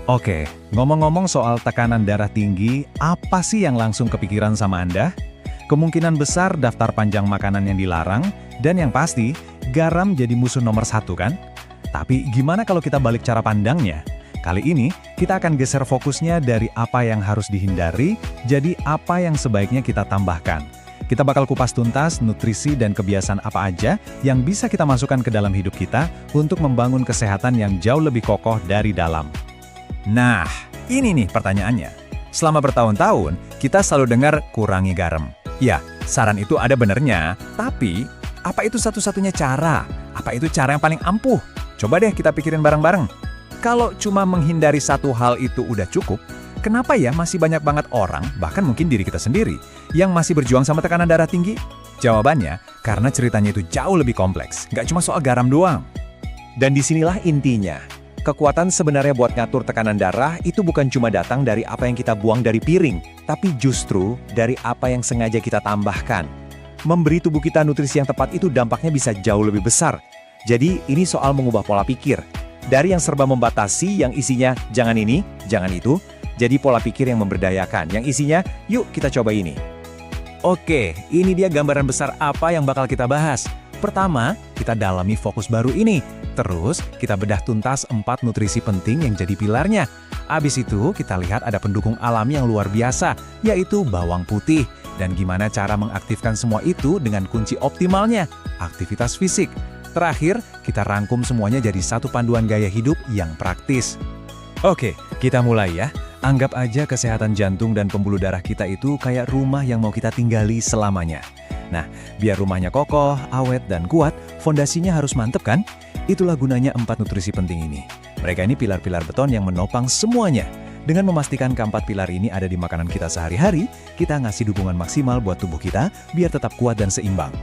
Oke, ngomong-ngomong soal tekanan darah tinggi, apa sih yang langsung kepikiran sama Anda? Kemungkinan besar daftar panjang makanan yang dilarang, dan yang pasti, garam jadi musuh nomor satu kan? Tapi gimana kalau kita balik cara pandangnya? Kali ini, kita akan geser fokusnya dari apa yang harus dihindari, jadi apa yang sebaiknya kita tambahkan. Kita bakal kupas tuntas nutrisi dan kebiasaan apa aja yang bisa kita masukkan ke dalam hidup kita untuk membangun kesehatan yang jauh lebih kokoh dari dalam. Nah, ini nih pertanyaannya. Selama bertahun-tahun, kita selalu dengar kurangi garam. Ya, saran itu ada benernya, tapi apa itu satu-satunya cara? Apa itu cara yang paling ampuh? Coba deh kita pikirin bareng-bareng. Kalau cuma menghindari satu hal itu udah cukup, kenapa ya masih banyak banget orang, bahkan mungkin diri kita sendiri, yang masih berjuang sama tekanan darah tinggi? Jawabannya, karena ceritanya itu jauh lebih kompleks, nggak cuma soal garam doang. Dan disinilah intinya. Kekuatan sebenarnya buat ngatur tekanan darah itu bukan cuma datang dari apa yang kita buang dari piring, tapi justru dari apa yang sengaja kita tambahkan. Memberi tubuh kita nutrisi yang tepat itu dampaknya bisa jauh lebih besar. Jadi ini soal mengubah pola pikir. Dari yang serba membatasi, yang isinya jangan ini, jangan itu, jadi pola pikir yang memberdayakan, yang isinya yuk kita coba ini. Oke, ini dia gambaran besar apa yang bakal kita bahas. Pertama, kita dalami fokus baru ini. Terus, kita bedah tuntas 4 nutrisi penting yang jadi pilarnya. Abis itu, kita lihat ada pendukung alami yang luar biasa, yaitu bawang putih. Dan gimana cara mengaktifkan semua itu dengan kunci optimalnya, aktivitas fisik. Terakhir, kita rangkum semuanya jadi satu panduan gaya hidup yang praktis. Oke, kita mulai ya. Anggap aja kesehatan jantung dan pembuluh darah kita itu kayak rumah yang mau kita tinggali selamanya. Nah, biar rumahnya kokoh, awet, dan kuat, fondasinya harus mantep kan? Itulah gunanya 4 nutrisi penting ini. Mereka ini pilar-pilar beton yang menopang semuanya. Dengan memastikan keempat pilar ini ada di makanan kita sehari-hari, kita ngasih dukungan maksimal buat tubuh kita biar tetap kuat dan seimbang.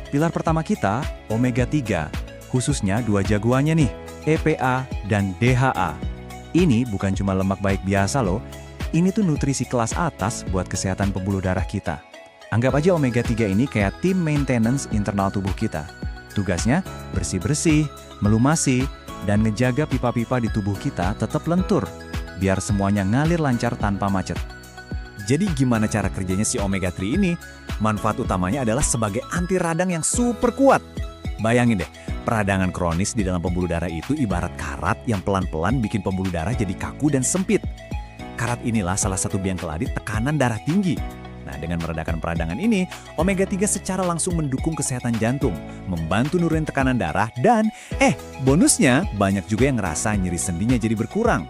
Pilar pertama kita, omega 3, khususnya 2 jagoannya nih, EPA dan DHA. Ini bukan cuma lemak baik biasa loh, ini tuh nutrisi kelas atas buat kesehatan pembuluh darah kita. Anggap aja omega 3 ini kayak tim maintenance internal tubuh kita. Tugasnya bersih-bersih, melumasi, dan ngejaga pipa-pipa di tubuh kita tetap lentur, biar semuanya ngalir lancar tanpa macet. Jadi gimana cara kerjanya si omega 3 ini? Manfaat utamanya adalah sebagai anti radang yang super kuat. Bayangin deh, peradangan kronis di dalam pembuluh darah itu ibarat karat yang pelan-pelan bikin pembuluh darah jadi kaku dan sempit. Karat inilah salah satu biang keladi tekanan darah tinggi. Nah, dengan meredakan peradangan ini, omega 3 secara langsung mendukung kesehatan jantung, membantu nurunin tekanan darah, dan bonusnya banyak juga yang ngerasa nyeri sendinya jadi berkurang.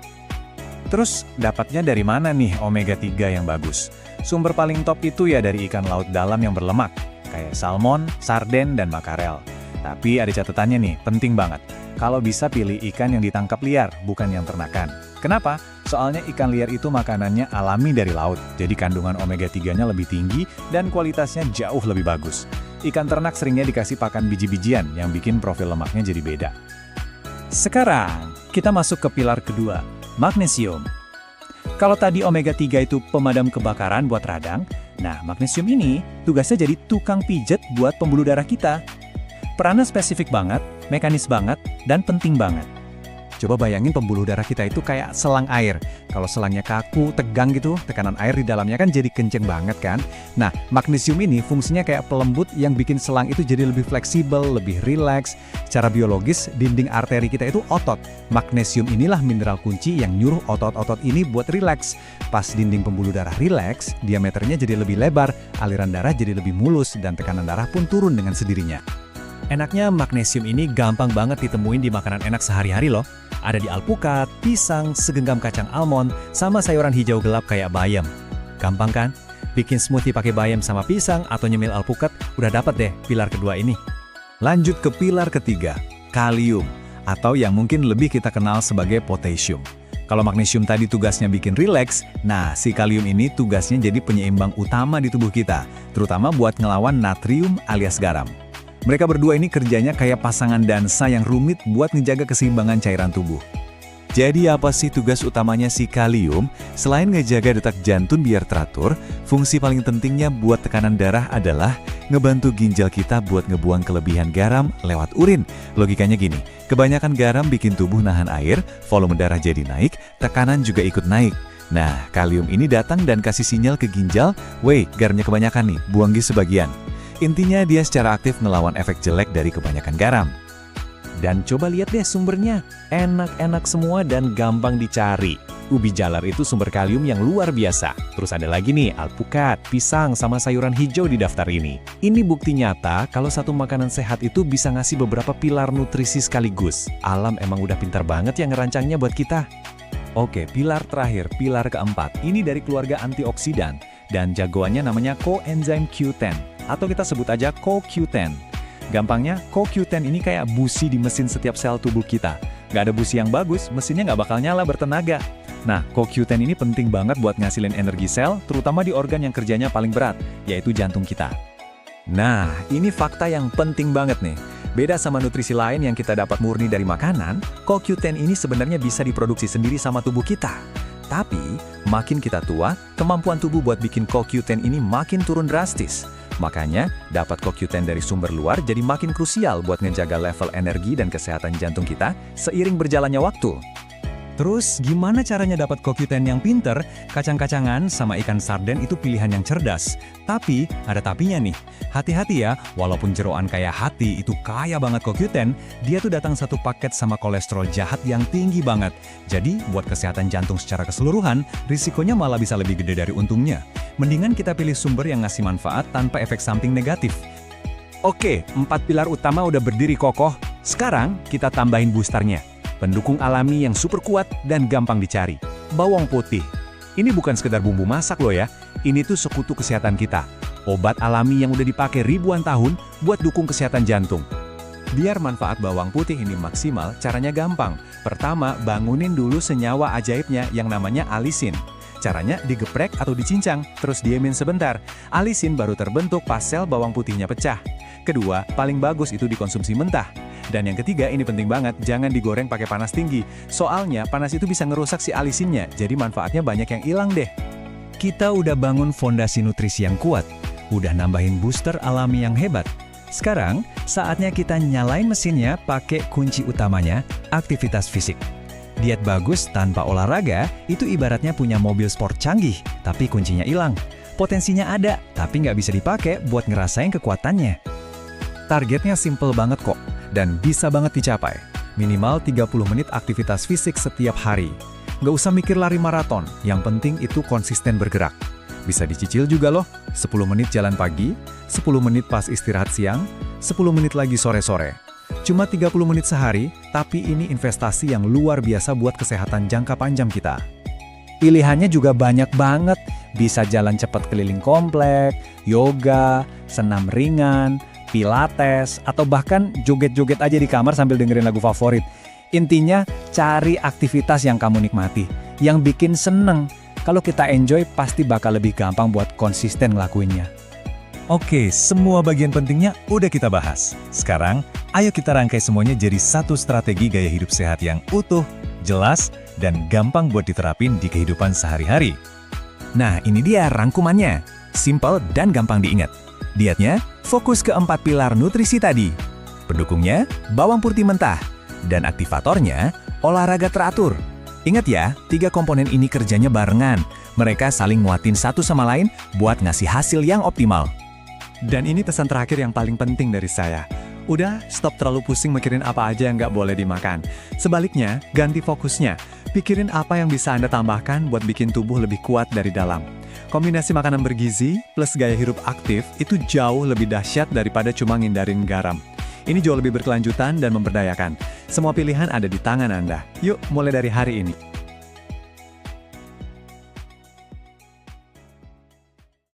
Terus, dapatnya dari mana nih omega 3 yang bagus? Sumber paling top itu ya dari ikan laut dalam yang berlemak, kayak salmon, sarden, dan makarel. Tapi ada catatannya nih, penting banget. Kalau bisa pilih ikan yang ditangkap liar, bukan yang ternakan. Kenapa? Soalnya ikan liar itu makanannya alami dari laut, jadi kandungan omega 3-nya lebih tinggi dan kualitasnya jauh lebih bagus. Ikan ternak seringnya dikasih pakan biji-bijian yang bikin profil lemaknya jadi beda. Sekarang, kita masuk ke pilar kedua, magnesium. Kalau tadi omega 3 itu pemadam kebakaran buat radang, nah magnesium ini tugasnya jadi tukang pijet buat pembuluh darah kita. Perannya spesifik banget, mekanis banget, dan penting banget. Coba bayangin pembuluh darah kita itu kayak selang air. Kalau selangnya kaku, tegang gitu, tekanan air di dalamnya kan jadi kenceng banget kan? Nah, magnesium ini fungsinya kayak pelembut yang bikin selang itu jadi lebih fleksibel, lebih rileks. Secara biologis, dinding arteri kita itu otot. Magnesium inilah mineral kunci yang nyuruh otot-otot ini buat rileks. Pas dinding pembuluh darah rileks, diameternya jadi lebih lebar, aliran darah jadi lebih mulus, dan tekanan darah pun turun dengan sendirinya. Enaknya magnesium ini gampang banget ditemuin di makanan enak sehari-hari loh. Ada di alpukat, pisang, segenggam kacang almond, sama sayuran hijau gelap kayak bayam. Gampang kan? Bikin smoothie pakai bayam sama pisang atau nyemil alpukat, udah dapat deh pilar kedua ini. Lanjut ke pilar ketiga, kalium, atau yang mungkin lebih kita kenal sebagai potasium. Kalau magnesium tadi tugasnya bikin rileks, nah si kalium ini tugasnya jadi penyeimbang utama di tubuh kita, terutama buat ngelawan natrium alias garam. Mereka berdua ini kerjanya kayak pasangan dansa yang rumit buat ngejaga keseimbangan cairan tubuh. Jadi apa sih tugas utamanya si kalium? Selain ngejaga detak jantung biar teratur, fungsi paling pentingnya buat tekanan darah adalah ngebantu ginjal kita buat ngebuang kelebihan garam lewat urin. Logikanya gini, kebanyakan garam bikin tubuh nahan air, volume darah jadi naik, tekanan juga ikut naik. Nah, kalium ini datang dan kasih sinyal ke ginjal, "Weh, garamnya kebanyakan nih, buang sebagian." Intinya dia secara aktif ngelawan efek jelek dari kebanyakan garam. Dan coba lihat deh sumbernya, enak-enak semua dan gampang dicari. Ubi jalar itu sumber kalium yang luar biasa. Terus ada lagi nih, alpukat, pisang, sama sayuran hijau di daftar ini. Ini bukti nyata kalau satu makanan sehat itu bisa ngasih beberapa pilar nutrisi sekaligus. Alam emang udah pintar banget yang ngerancangnya buat kita. Oke, pilar terakhir, pilar keempat. Ini dari keluarga antioksidan. Dan jagoannya namanya coenzyme Q10. Atau kita sebut aja CoQ10. Gampangnya, CoQ10 ini kayak busi di mesin setiap sel tubuh kita. Nggak ada busi yang bagus, mesinnya nggak bakal nyala bertenaga. Nah, CoQ10 ini penting banget buat ngasilin energi sel, terutama di organ yang kerjanya paling berat, yaitu jantung kita. Nah, ini fakta yang penting banget nih. Beda sama nutrisi lain yang kita dapat murni dari makanan, CoQ10 ini sebenarnya bisa diproduksi sendiri sama tubuh kita. Tapi, makin kita tua, kemampuan tubuh buat bikin CoQ10 ini makin turun drastis. Makanya, dapat CoQ10 dari sumber luar jadi makin krusial buat ngejaga level energi dan kesehatan jantung kita seiring berjalannya waktu. Terus, gimana caranya dapat CoQ10 yang pinter? Kacang-kacangan sama ikan sarden itu pilihan yang cerdas. Tapi, ada tapinya nih. Hati-hati ya, walaupun jeroan kayak hati itu kaya banget CoQ10, dia tuh datang satu paket sama kolesterol jahat yang tinggi banget. Jadi, buat kesehatan jantung secara keseluruhan, risikonya malah bisa lebih gede dari untungnya. Mendingan kita pilih sumber yang ngasih manfaat tanpa efek samping negatif. Oke, 4 pilar utama udah berdiri kokoh. Sekarang, kita tambahin boosternya. Pendukung alami yang super kuat dan gampang dicari. Bawang putih. Ini bukan sekedar bumbu masak loh ya. Ini tuh sekutu kesehatan kita. Obat alami yang udah dipakai ribuan tahun buat dukung kesehatan jantung. Biar manfaat bawang putih ini maksimal, caranya gampang. Pertama, bangunin dulu senyawa ajaibnya yang namanya alisin. Caranya digeprek atau dicincang, terus diemin sebentar. Alisin baru terbentuk pas sel bawang putihnya pecah. Kedua, paling bagus itu dikonsumsi mentah. Dan yang ketiga, ini penting banget, jangan digoreng pakai panas tinggi. Soalnya, panas itu bisa ngerusak si alisinnya, jadi manfaatnya banyak yang hilang deh. Kita udah bangun fondasi nutrisi yang kuat, udah nambahin booster alami yang hebat. Sekarang, saatnya kita nyalain mesinnya pakai kunci utamanya, aktivitas fisik. Diet bagus tanpa olahraga, itu ibaratnya punya mobil sport canggih, tapi kuncinya hilang. Potensinya ada, tapi nggak bisa dipakai buat ngerasain kekuatannya. Targetnya simple banget kok, dan bisa banget dicapai. Minimal 30 menit aktivitas fisik setiap hari. Nggak usah mikir lari maraton, yang penting itu konsisten bergerak. Bisa dicicil juga loh, 10 menit jalan pagi, 10 menit pas istirahat siang, 10 menit lagi sore-sore. Cuma 30 menit sehari, tapi ini investasi yang luar biasa buat kesehatan jangka panjang kita. Pilihannya juga banyak banget, bisa jalan cepat keliling komplek, yoga, senam ringan, pilates, atau bahkan joget-joget aja di kamar sambil dengerin lagu favorit. Intinya, cari aktivitas yang kamu nikmati, yang bikin seneng. Kalau kita enjoy, pasti bakal lebih gampang buat konsisten ngelakuinnya. Oke, semua bagian pentingnya udah kita bahas. Sekarang, ayo kita rangkai semuanya jadi satu strategi gaya hidup sehat yang utuh, jelas, dan gampang buat diterapin di kehidupan sehari-hari. Nah, ini dia rangkumannya. Simple dan gampang diingat. Dietnya, fokus ke 4 pilar nutrisi tadi. Pendukungnya, bawang putih mentah. Dan aktivatornya, olahraga teratur. Ingat ya, 3 komponen ini kerjanya barengan. Mereka saling nguatin satu sama lain buat ngasih hasil yang optimal. Dan ini pesan terakhir yang paling penting dari saya. Udah, stop terlalu pusing mikirin apa aja yang nggak boleh dimakan. Sebaliknya, ganti fokusnya. Pikirin apa yang bisa Anda tambahkan buat bikin tubuh lebih kuat dari dalam. Kombinasi makanan bergizi plus gaya hidup aktif itu jauh lebih dahsyat daripada cuma ngindarin garam. Ini jauh lebih berkelanjutan dan memberdayakan. Semua pilihan ada di tangan Anda. Yuk, mulai dari hari ini.